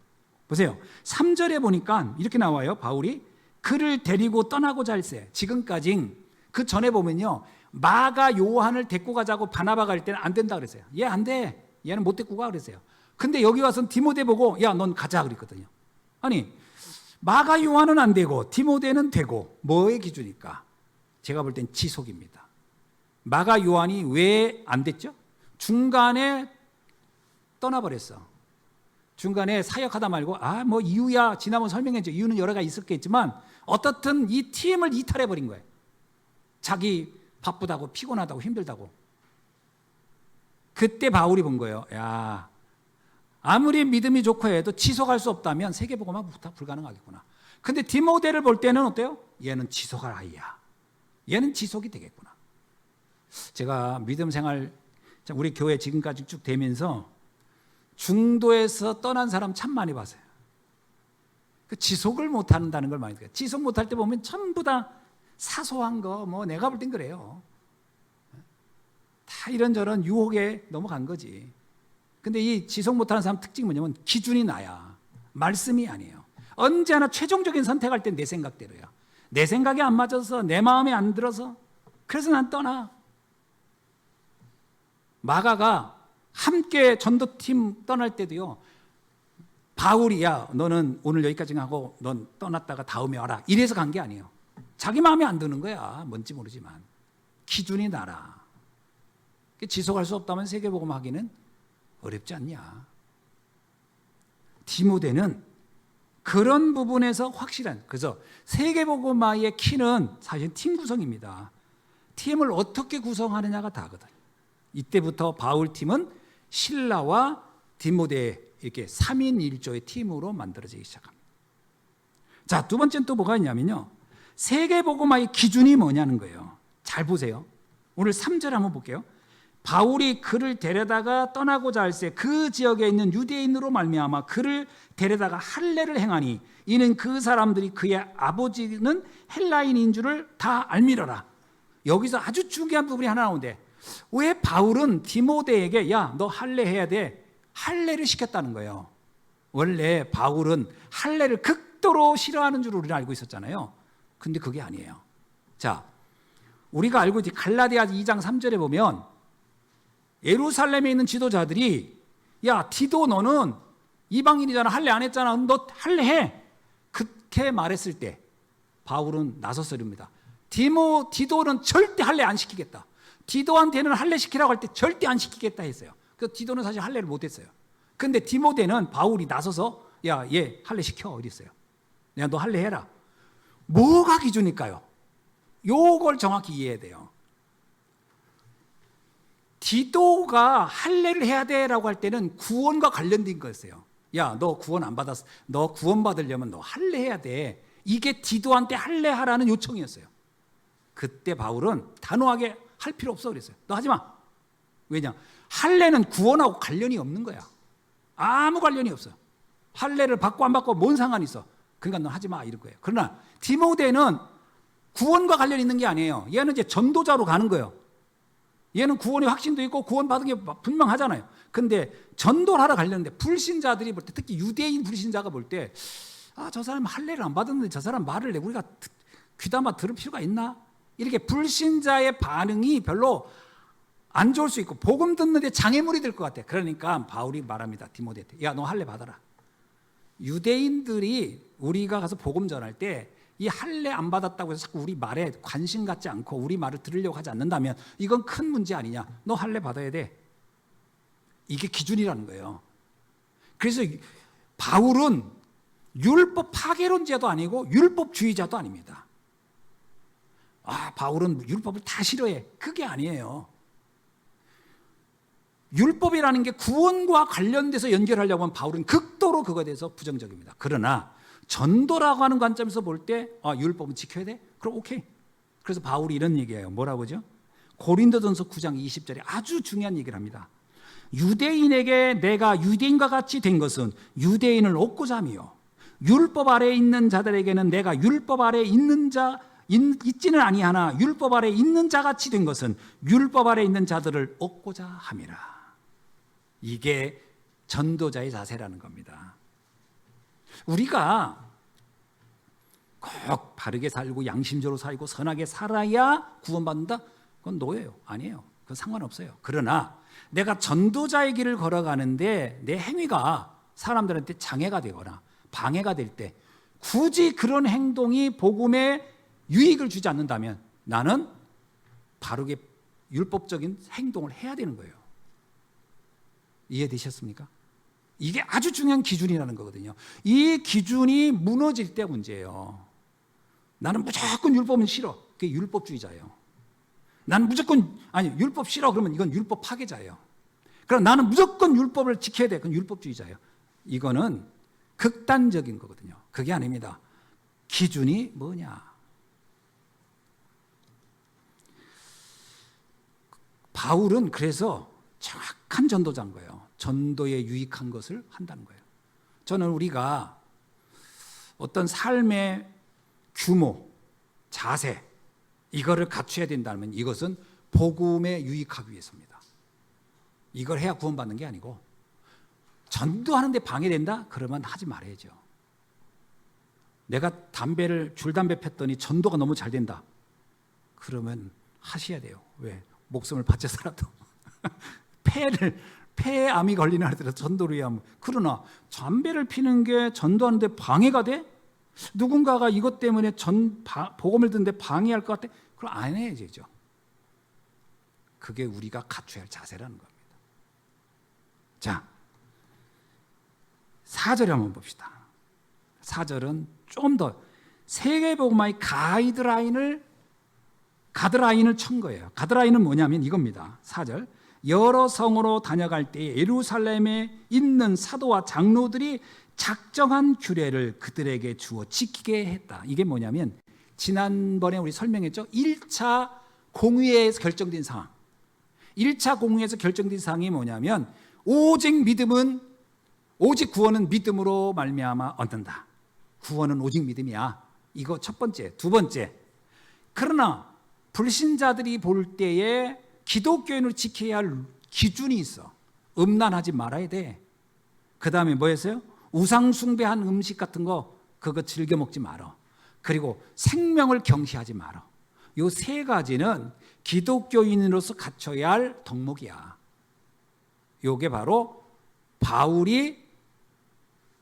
보세요. 3절에 보니까 이렇게 나와요. 바울이 그를 데리고 떠나고자 할세. 지금까지 그 전에 보면요, 마가 요한을 데리고 가자고 바나바가 할 때는 안 된다 그랬어요. 얘 안 돼. 얘는 못 데리고 가 그랬어요. 근데 여기 와서는 디모데 보고 야, 넌 가자 그랬거든요. 아니, 마가 요한은 안 되고 디모데는 되고, 뭐의 기준일까? 제가 볼 땐 지속입니다. 마가 요한이 왜 안 됐죠? 중간에 떠나버렸어. 중간에 사역하다 말고 뭐 이유야 지난번 설명했죠. 이유는 여러 가지 있었겠지만 어떻든 이 팀을 이탈해버린 거예요. 자기 바쁘다고 피곤하다고 힘들다고. 그때 바울이 본 거예요. 야, 아무리 믿음이 좋고 해도 지속할 수 없다면 세계복음화 불가능하겠구나. 근데 디모데를 볼 때는 어때요? 얘는 지속할 아이야. 얘는 지속이 되겠구나. 제가 믿음 생활 우리 교회 지금까지 쭉 되면서 중도에서 떠난 사람 참 많이 봤어요. 그 지속을 못한다는 걸 많이 느껴요. 지속 못할 때 보면 전부 다 사소한 거, 뭐 내가 볼 땐 그래요. 다 이런저런 유혹에 넘어간 거지. 근데 이 지속 못하는 사람 특징이 뭐냐면 기준이 나야. 말씀이 아니에요. 언제나 최종적인 선택할 땐 내 생각대로야. 내 생각이 안 맞아서, 내 마음에 안 들어서, 그래서 난 떠나. 마가가 함께 전도팀 떠날 때도요, 바울이 야, 너는 오늘 여기까지 하고 넌 떠났다가 다음에 와라, 이래서 간 게 아니에요. 자기 마음에 안 드는 거야. 뭔지 모르지만 기준이 나라. 지속할 수 없다면 세계복음 하기는 어렵지 않냐. 디모데는 그런 부분에서 확실한, 그래서 세계복음화의 키는 사실 팀 구성입니다. 팀을 어떻게 구성하느냐가 다거든. 이때부터 바울 팀은 실라와 디모데 이렇게 3인 1조의 팀으로 만들어지기 시작합니다. 자, 두 번째는 또 뭐가 있냐면요, 세계복음화의 기준이 뭐냐는 거예요. 잘 보세요. 오늘 3절 한번 볼게요. 바울이 그를 데려다가 떠나고자 할세 그 지역에 있는 유대인으로 말미암아 그를 데려다가 할례를 행하니 이는 그 사람들이 그의 아버지는 헬라인인 줄을 다 알미러라. 여기서 아주 중요한 부분이 하나 나오는데, 왜 바울은 디모데에게 야, 너 할례 해야 돼, 할례를 시켰다는 거예요. 원래 바울은 할례를 극도로 싫어하는 줄 우리는 알고 있었잖아요. 근데 그게 아니에요. 자, 우리가 알고 있지, 갈라디아 2장 3절에 보면 예루살렘에 있는 지도자들이 야, 디도 너는 이방인이잖아, 할례 안 했잖아, 너 할례 해, 그렇게 말했을 때 바울은 나섰습니다. 디도는 절대 할례 안 시키겠다. 디도한테는 할례 시키라고 할 때 절대 안 시키겠다 했어요. 그래서 디도는 사실 할례를 못했어요. 근데 디모데는 바울이 나서서 야, 얘 할례 시켜, 어디 있어요? 야, 너 할례 해라. 뭐가 기준일까요? 요걸 정확히 이해해야 돼요. 디도가 할례를 해야 돼라고 할 때는 구원과 관련된 거였어요. 야, 너 구원 안 받았어. 너 구원 받으려면 너 할례 해야 돼. 이게 디도한테 할례 하라는 요청이었어요. 그때 바울은 단호하게 할 필요 없어 그랬어요. 너 하지 마. 왜냐? 할례는 구원하고 관련이 없는 거야. 아무 관련이 없어. 할례를 받고 안 받고 뭔 상관이 있어. 그러니까 너 하지 마, 이런 거예요. 그러나 디모데는 구원과 관련이 있는 게 아니에요. 얘는 이제 전도자로 가는 거예요. 얘는 구원의 확신도 있고 구원 받은 게 분명하잖아요. 근데 전도를 하러 가려는데 불신자들이 볼 때, 특히 유대인 불신자가 볼 때, 아, 저 사람 할례를 안 받았는데 저 사람 말을 우리가 귀담아 들을 필요가 있나? 이렇게 불신자의 반응이 별로 안 좋을 수 있고 복음 듣는데 장애물이 될 것 같아. 그러니까 바울이 말합니다. 디모데한테 야, 너 할례 받아라. 유대인들이 우리가 가서 복음 전할 때 이 할례 안 받았다고 해서 자꾸 우리 말에 관심 갖지 않고 우리 말을 들으려고 하지 않는다면 이건 큰 문제 아니냐. 너 할례 받아야 돼. 이게 기준이라는 거예요. 그래서 바울은 율법 파괴론자도 아니고 율법주의자도 아닙니다. 아, 바울은 율법을 다 싫어해. 그게 아니에요. 율법이라는 게 구원과 관련돼서 연결하려고 하면 바울은 극도로 그거에 대해서 부정적입니다. 그러나 전도라고 하는 관점에서 볼 때 율법은 지켜야 돼? 그럼 오케이. 그래서 바울이 이런 얘기해요. 뭐라고 하죠? 고린도전서 9장 20절에 아주 중요한 얘기를 합니다. 유대인에게 내가 유대인과 같이 된 것은 유대인을 얻고자 함이요 율법 아래에 있는 자들에게는 내가 율법 아래에 있는 자 있지는 아니하나 율법 아래 있는 자같이 된 것은 율법 아래 있는 자들을 얻고자 함이라. 이게 전도자의 자세라는 겁니다. 우리가 꼭 바르게 살고 양심적으로 살고 선하게 살아야 구원받는다? 그건 노예요. 아니에요. 그건 상관없어요. 그러나 내가 전도자의 길을 걸어가는데 내 행위가 사람들한테 장애가 되거나 방해가 될 때 굳이 그런 행동이 복음에 유익을 주지 않는다면 나는 바르게 율법적인 행동을 해야 되는 거예요. 이해되셨습니까? 이게 아주 중요한 기준이라는 거거든요. 이 기준이 무너질 때 문제예요. 나는 무조건 율법은 싫어. 그게 율법주의자예요. 나는 무조건 율법 싫어. 그러면 이건 율법 파괴자예요. 그럼 나는 무조건 율법을 지켜야 돼. 그건 율법주의자예요. 이거는 극단적인 거거든요. 그게 아닙니다. 기준이 뭐냐? 바울은 그래서 정확한 전도자인 거예요. 전도에 유익한 것을 한다는 거예요. 저는 우리가 어떤 삶의 규모, 자세 이거를 갖춰야 된다면 이것은 복음에 유익하기 위해서입니다. 이걸 해야 구원받는 게 아니고 전도하는데 방해된다? 그러면 하지 말아야죠. 내가 줄담배 폈더니 전도가 너무 잘 된다. 그러면 하셔야 돼요. 왜? 목숨을 바쳐서라도 폐에 암이 걸리나 하더라도 전도를 위하면. 그러나 담배를 피는 게 전도하는데 방해가 돼? 누군가가 이것 때문에 복음을 듣는데 방해할 것 같아? 그럼 안 해야죠. 그게 우리가 갖춰야 할 자세라는 겁니다. 자, 4절에 한번 봅시다. 4절은 좀 더 세계복음화의 가드라인을 천 거예요. 가드라인은 뭐냐면 이겁니다. 4절. 여러 성으로 다녀갈 때 예루살렘에 있는 사도와 장로들이 작정한 규례를 그들에게 주어 지키게 했다. 이게 뭐냐면 지난번에 우리 설명했죠. 1차 공의회에서 결정된 상황. 1차 공의회에서 결정된 상황이 뭐냐면 오직 구원은 믿음으로 말미암아 얻는다. 구원은 오직 믿음이야. 이거 첫 번째. 두 번째. 그러나 불신자들이 볼 때에 기독교인으로 지켜야 할 기준이 있어. 음란하지 말아야 돼. 그 다음에 뭐였어요? 우상 숭배한 음식 같은 거 그거 즐겨 먹지 말어. 그리고 생명을 경시하지 말어. 요 세 가지는 기독교인으로서 갖춰야 할 덕목이야. 요게 바로 바울이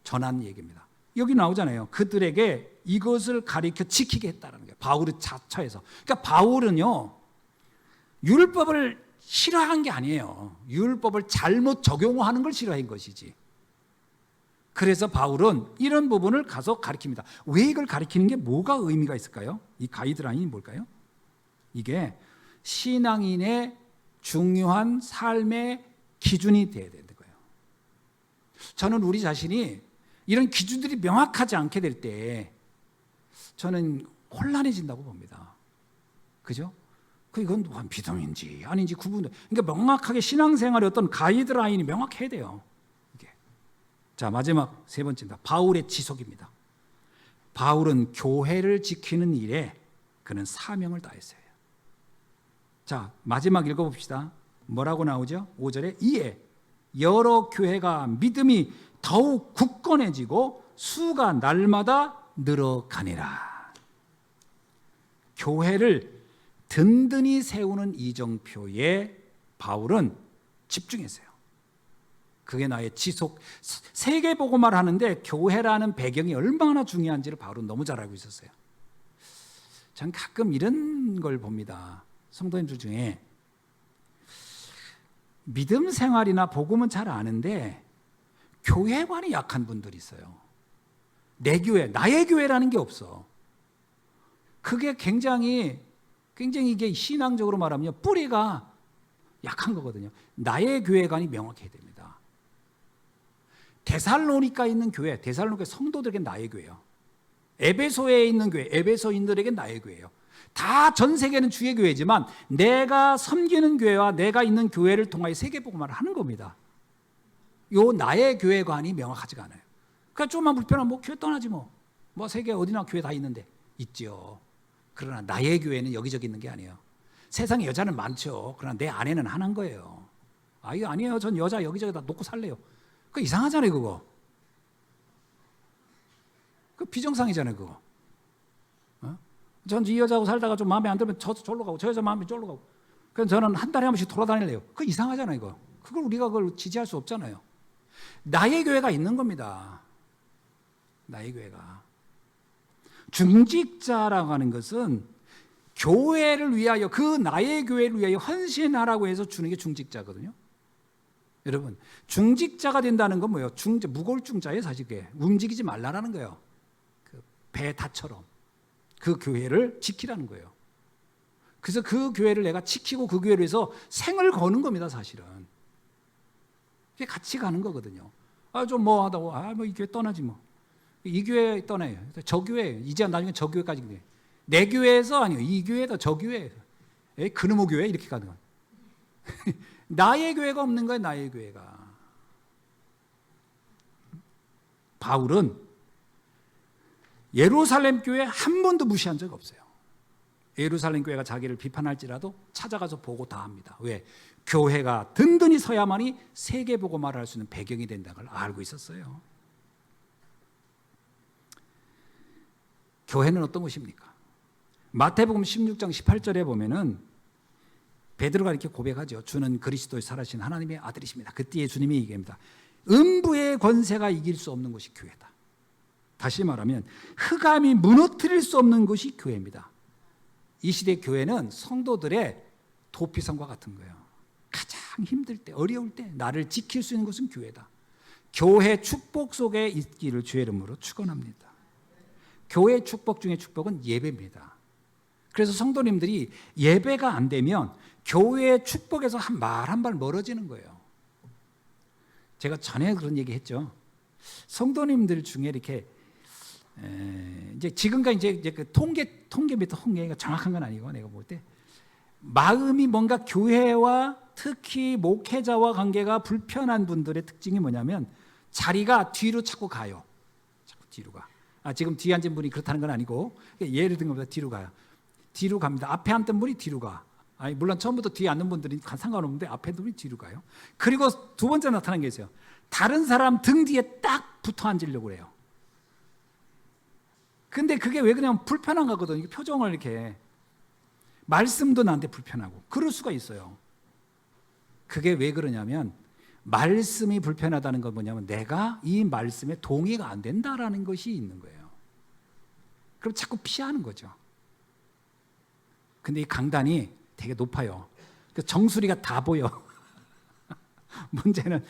전한 얘기입니다. 여기 나오잖아요. 그들에게 이것을 가리켜 지키게 했다는 거예요. 바울의 자처에서. 그러니까 바울은요, 율법을 싫어한 게 아니에요. 율법을 잘못 적용하는 걸 싫어한 것이지. 그래서 바울은 이런 부분을 가서 가리킵니다. 왜 이걸 가리키는 게 뭐가 의미가 있을까요? 이 가이드라인이 뭘까요? 이게 신앙인의 중요한 삶의 기준이 되어야 되는 거예요. 저는 우리 자신이 이런 기준들이 명확하지 않게 될 때 저는 혼란해진다고 봅니다. 그죠? 이건 믿음인지 아닌지 구분. 그러니까 명확하게 신앙생활의 어떤 가이드라인이 명확해야 돼요. 이게. 자, 마지막 세 번째입니다. 바울의 지속입니다. 바울은 교회를 지키는 일에 그는 사명을 다했어요. 자, 마지막 읽어봅시다. 뭐라고 나오죠? 5절에 이에 여러 교회가 믿음이 더욱 굳건해지고 수가 날마다 늘어가니라. 교회를 든든히 세우는 이정표에 바울은 집중했어요. 그게 나의 지속. 세계복음화를 하는데 교회라는 배경이 얼마나 중요한지를 바울은 너무 잘 알고 있었어요. 전 가끔 이런 걸 봅니다. 성도님들 중에 믿음 생활이나 복음은 잘 아는데 교회관이 약한 분들이 있어요. 내 교회, 나의 교회라는 게 없어. 그게 굉장히 이게 신앙적으로 말하면 뿌리가 약한 거거든요. 나의 교회관이 명확해야 됩니다. 데살로니가에 있는 교회, 데살로니가 성도들에게 나의 교회예요. 에베소에 있는 교회, 에베소인들에게 나의 교회예요. 다 전 세계는 주의 교회지만 내가 섬기는 교회와 내가 있는 교회를 통하여 세계복음화를 하는 겁니다. 요 나의 교회관이 명확하지가 않아요. 그러니까 좀만 불편하면 교회 떠나지 뭐 세계 어디나 교회 다 있는데 있죠. 그러나 나의 교회는 여기저기 있는 게 아니에요. 세상에 여자는 많죠. 그러나 내 아내는 하나인 거예요. 아, 이거 아니에요. 전 여자 여기저기 다 놓고 살래요. 그거 이상하잖아요, 그거. 그 비정상이잖아요, 그거. 전 이 여자하고 살다가 좀 마음에 안 들면 저로 가고, 저 여자 마음에 저로 가고. 그래서 저는 한 달에 한 번씩 돌아다닐래요. 그거 이상하잖아요, 이거. 그걸 우리가 그걸 지지할 수 없잖아요. 나의 교회가 있는 겁니다. 나의 교회가. 중직자라고 하는 것은 교회를 위하여, 그 나의 교회를 위하여 헌신하라고 해서 주는 게 중직자거든요. 여러분, 중직자가 된다는 건 뭐예요? 무거울 중자예요, 사실 그게. 움직이지 말라라는 거예요. 그 배다처럼. 그 교회를 지키라는 거예요. 그래서 그 교회를 내가 지키고 그 교회를 위해서 생을 거는 겁니다, 사실은. 그게 같이 가는 거거든요. 아, 좀 뭐 하다고, 뭐 이 교회 떠나지 뭐. 이 교회 떠나요. 저 교회, 이제 나중에 저 교회까지 돼. 내 교회에서 아니요, 이 교회에서 저 교회. 그놈의 교회 이렇게 가는 거예요. 나의 교회가 없는 거예요, 나의 교회가. 바울은 예루살렘 교회 한 번도 무시한 적 없어요. 예루살렘 교회가 자기를 비판할지라도 찾아가서 보고 다 합니다. 왜? 교회가 든든히 서야만이 세계복음화를 할 수 있는 배경이 된다는 걸 알고 있었어요. 교회는 어떤 것입니까? 마태복음 16장 18절에 보면은 베드로가 이렇게 고백하죠. 주는 그리스도의 살아신 하나님의 아들이십니다. 그때에 주님이 얘기합니다. 음부의 권세가 이길 수 없는 것이 교회다. 다시 말하면 흑암이 무너뜨릴 수 없는 것이 교회입니다. 이 시대 교회는 성도들의 도피성과 같은 거예요. 가장 힘들 때, 어려울 때 나를 지킬 수 있는 것은 교회다. 교회 축복 속에 있기를 주의 이름으로 축원합니다. 교회 축복 중에 축복은 예배입니다. 그래서 성도님들이 예배가 안 되면 교회의 축복에서 한 발 한 발 멀어지는 거예요. 제가 전에 그런 얘기 했죠. 성도님들 중에 이렇게 이제 지금까지 이제 그 통계부터 통계가 정확한 건 아니고 내가 볼 때 마음이 뭔가 교회와 특히 목회자와 관계가 불편한 분들의 특징이 뭐냐면 자리가 뒤로 자꾸 가요. 자꾸 뒤로 가. 지금 뒤에 앉은 분이 그렇다는 건 아니고 예를 든 것보다 뒤로 가요. 뒤로 갑니다. 앞에 앉던 분이 뒤로 가. 물론 처음부터 뒤에 앉는 분들이 상관없는데 앞에 앉은 분이 뒤로 가요. 그리고 두 번째 나타난 게 있어요. 다른 사람 등 뒤에 딱 붙어 앉으려고 그래요. 근데 그게 왜 그냥 불편한 거거든요. 표정을 이렇게. 말씀도 나한테 불편하고. 그럴 수가 있어요. 그게 왜 그러냐면 말씀이 불편하다는 건 뭐냐면 내가 이 말씀에 동의가 안 된다라는 것이 있는 거예요. 그럼 자꾸 피하는 거죠. 근데 이 강단이 되게 높아요. 정수리가 다 보여. 문제는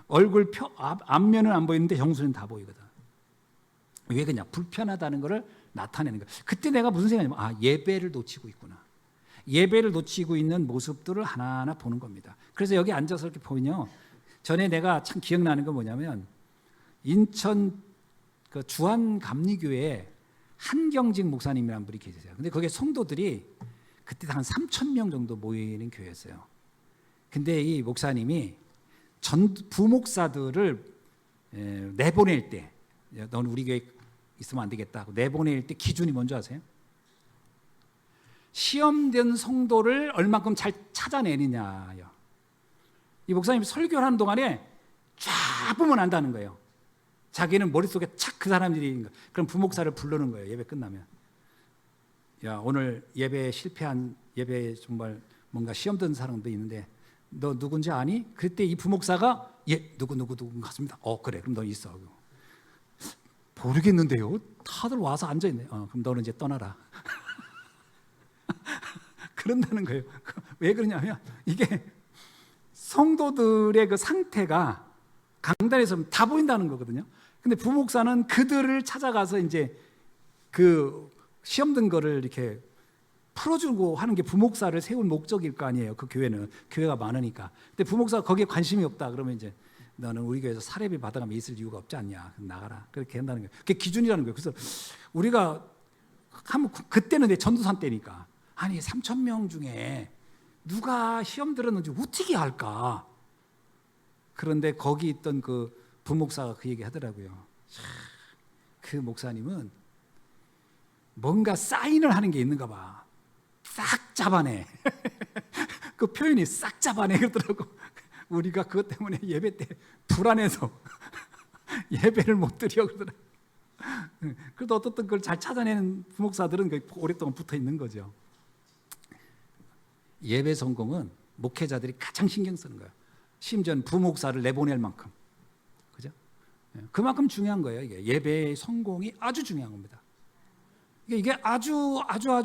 얼굴 앞면은 안 보이는데 정수리는 다 보이거든. 왜 그냥 불편하다는 것을 나타내는 거예요. 그때 내가 무슨 생각이냐면 예배를 놓치고 있구나. 예배를 놓치고 있는 모습들을 하나하나 보는 겁니다. 그래서 여기 앉아서 이렇게 보면요. 전에 내가 참 기억나는 건 뭐냐면 인천 그 주한감리교회에 한경직 목사님이라는 분이 계세요. 근데 거기에 성도들이 그때 한 3,000명 정도 모이는 교회였어요. 근데 이 목사님이 부목사들을 내보낼 때 너는 우리 교회 있으면 안 되겠다 하고 내보낼 때 기준이 뭔지 아세요? 시험된 성도를 얼만큼 잘 찾아내느냐요. 이 목사님이 설교를 하는 동안에 쫙 보면 안다는 거예요. 자기는 머릿속에 착 그 사람들이 그럼 부목사를 부르는 거예요. 예배 끝나면. 야, 오늘 예배에 실패한 예배에 정말 뭔가 시험 든 사람도 있는데 너 누군지 아니? 그때 이 부목사가 누구 같습니다. 그래 그럼 너 있어. 모르겠는데요. 다들 와서 앉아있네. 그럼 너는 이제 떠나라. 그런다는 거예요. 왜 그러냐면 이게 성도들의 그 상태가 강단에서 다 보인다는 거거든요. 근데 부목사는 그들을 찾아가서 이제 그 시험 든 거를 이렇게 풀어주고 하는 게 부목사를 세운 목적일 거 아니에요. 그 교회는 교회가 많으니까. 근데 부목사가 거기에 관심이 없다. 그러면 이제 너는 우리 교회에서 사례비 받아가면 있을 이유가 없지 않냐. 나가라. 그렇게 한다는 거예요. 그게 기준이라는 거예요. 그래서 우리가 그때는 내 전도산 때니까 3,000명 중에 누가 시험 들었는지 어떻게 알까? 그런데 거기 있던 그 부목사가 그 얘기 하더라고요. 그 목사님은 뭔가 사인을 하는 게 있는가 봐. 싹 잡아내. 그 표현이 싹 잡아내 그러더라고. 우리가 그것 때문에 예배 때 불안해서 예배를 못 드려 그러더라고. 그래도 어떻든 그걸 잘 찾아내는 부목사들은 오랫동안 붙어 있는 거죠. 예배 성공은 목회자들이 가장 신경 쓰는 거예요. 심지어 부목사를 내보낼 만큼. 그죠? 그만큼 중요한 거예요. 이게 예배의 성공이 아주 중요한 겁니다. 이게 아주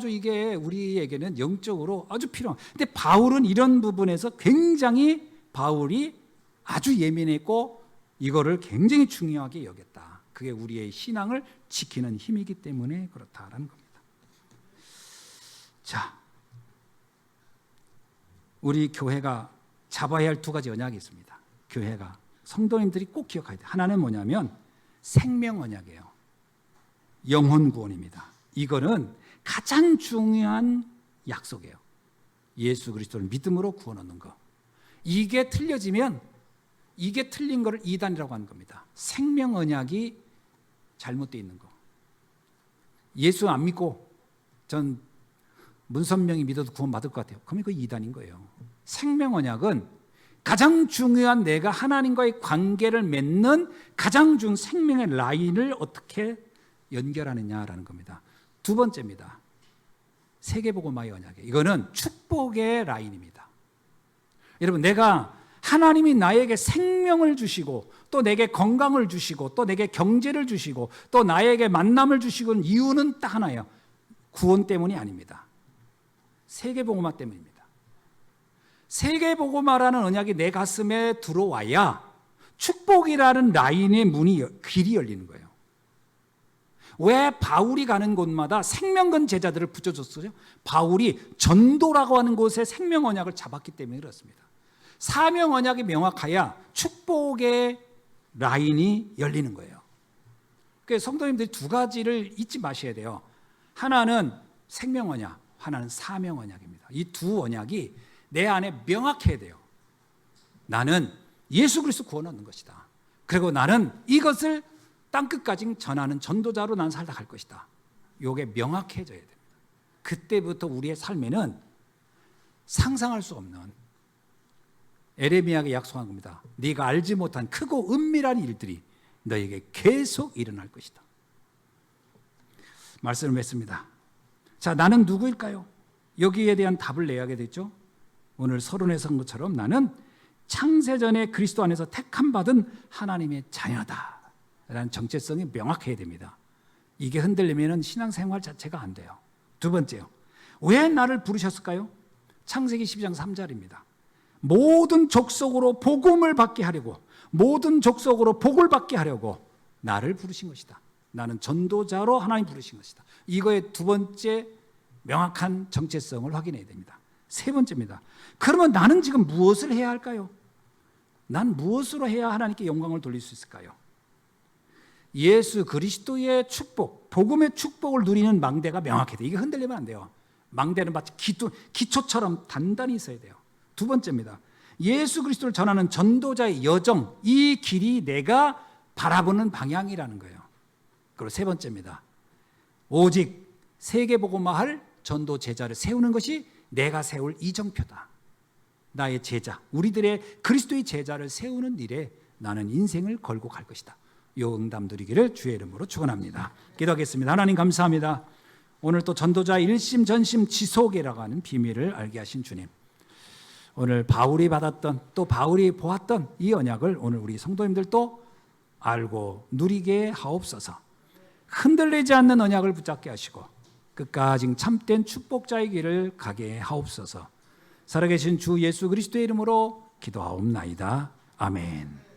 이게 우리에게는 영적으로 아주 필요한. 근데 바울은 이런 부분에서 굉장히 바울이 아주 예민했고 이거를 굉장히 중요하게 여겼다. 그게 우리의 신앙을 지키는 힘이기 때문에 그렇다라는 겁니다. 자, 우리 교회가 잡아야 할 두 가지 언약이 있습니다. 교회가 성도님들이 꼭 기억해야 돼요. 하나는 뭐냐면 생명 언약이에요. 영혼 구원입니다. 이거는 가장 중요한 약속이에요. 예수 그리스도를 믿음으로 구원 얻는 거. 이게 틀려지면 이게 틀린 거를 이단이라고 하는 겁니다. 생명 언약이 잘못되어 있는 거. 예수 안 믿고 전 문선명이 믿어도 구원 받을 것 같아요. 그러면 그 이단인 거예요. 생명 언약은 가장 중요한 내가 하나님과의 관계를 맺는 가장 중요한 생명의 라인을 어떻게 연결하느냐라는 겁니다. 두 번째입니다. 세계복음화의 언약이에요. 이거는 축복의 라인입니다. 여러분, 내가 하나님이 나에게 생명을 주시고 또 내게 건강을 주시고 또 내게 경제를 주시고 또 나에게 만남을 주시고 이유는 딱 하나예요. 구원 때문이 아닙니다. 세계복음화 때문입니다. 세계복음화라는 언약이 내 가슴에 들어와야 축복이라는 라인의 길이 열리는 거예요. 왜 바울이 가는 곳마다 생명건 제자들을 붙여줬어요? 바울이 전도라고 하는 곳에 생명 언약을 잡았기 때문에 그렇습니다. 사명 언약이 명확해야 축복의 라인이 열리는 거예요. 그래서 성도님들이 두 가지를 잊지 마셔야 돼요. 하나는 생명 언약, 하나는 사명 언약입니다. 이 두 언약이 내 안에 명확해야 돼요. 나는 예수 그리스도 구원 얻는 것이다. 그리고 나는 이것을 땅끝까지 전하는 전도자로 난 살다 갈 것이다. 이게 명확해져야 됩니다. 그때부터 우리의 삶에는 상상할 수 없는 에레미야에게 약속한 겁니다. 네가 알지 못한 크고 은밀한 일들이 너에게 계속 일어날 것이다. 말씀을 맺습니다. 자, 나는 누구일까요? 여기에 대한 답을 내야 되겠죠. 오늘 서론에 선 것처럼 나는 창세전에 그리스도 안에서 택함 받은 하나님의 자녀다 라는 정체성이 명확해야 됩니다. 이게 흔들리면 신앙생활 자체가 안 돼요. 두 번째요. 왜 나를 부르셨을까요? 창세기 12장 3절입니다. 모든 족속으로 복음을 받게 하려고, 모든 족속으로 복을 받게 하려고 나를 부르신 것이다. 나는 전도자로 하나님 부르신 것이다. 이거의 두 번째 명확한 정체성을 확인해야 됩니다. 세 번째입니다. 그러면 나는 지금 무엇을 해야 할까요? 난 무엇으로 해야 하나님께 영광을 돌릴 수 있을까요? 예수 그리스도의 축복, 복음의 축복을 누리는 망대가 명확해야 돼요. 이게 흔들리면 안 돼요. 망대는 마치 기초처럼 단단히 있어야 돼요. 두 번째입니다. 예수 그리스도를 전하는 전도자의 여정, 이 길이 내가 바라보는 방향이라는 거예요. 그리고 세 번째입니다. 오직 세계복음화할 전도 제자를 세우는 것이 내가 세울 이정표다. 나의 제자, 우리들의 그리스도의 제자를 세우는 일에 나는 인생을 걸고 갈 것이다. 이 응답 누리기를 주의 이름으로 축원합니다. 기도하겠습니다. 하나님 감사합니다. 오늘 또 전도자 일심 전심 지속이라고 하는 비밀을 알게 하신 주님, 오늘 바울이 받았던 또 바울이 보았던 이 언약을 오늘 우리 성도님들도 알고 누리게 하옵소서. 흔들리지 않는 언약을 붙잡게 하시고 끝까지 참된 축복자의 길을 가게 하옵소서. 살아계신 주 예수 그리스도의 이름으로 기도하옵나이다. 아멘.